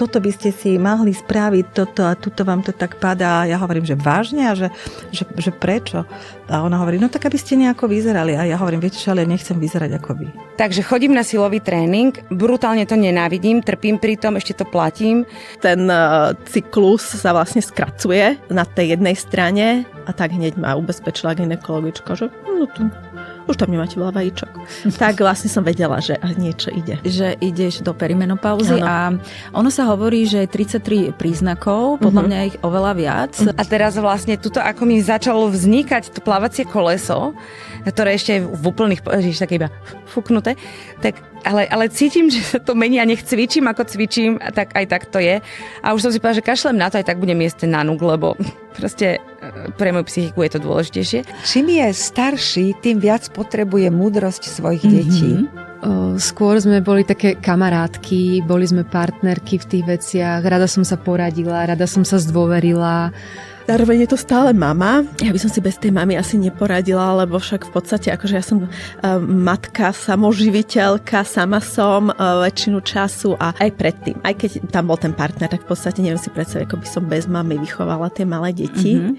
toto by ste si mohli spraviť, toto a tuto vám to tak padá. Ja hovorím, že vážne a že prečo? A ona hovorí, no tak aby ste nejako vyzerali. A ja hovorím, viete čo, ale ja nechcem vyzerať ako vy. Takže chodím na silový tréning, brutálne to nenávidím, trpím pri tom, ešte to platím. Ten cyklus sa vlastne skracuje na tej jednej strane a tak hneď ma ubezpečila gynekologička, že už tam nemáte veľa vajíčok. Tak vlastne som vedela, že niečo ide. Že ideš do perimenopauzy a ono sa hovorí, že 33 príznakov, podľa mňa ich oveľa viac. A teraz vlastne tuto, ako mi začalo vznikať to plávacie koleso, ktoré ešte je v úplných, také iba fúknuté, tak ale cítim, že sa to mení a nech cvičím, ako cvičím, tak aj tak to je. A už som si povedala, že kašlem na to, aj tak budem jesť ten nanúk, lebo proste pre moju psychiku je to dôležitejšie. Čím je starší, tým viac potrebuje múdrosť svojich detí. Skôr sme boli také kamarátky, boli sme partnerky v tých veciach, rada som sa poradila, rada som sa zdôverila. Zároveň je to stále mama. Ja by som si bez tej mamy asi neporadila, lebo však v podstate akože ja som matka, samoživiteľka, sama som väčšinu času a aj predtým. Aj keď tam bol ten partner, tak v podstate neviem si predstaviť, ako by som bez mamy vychovala tie malé deti.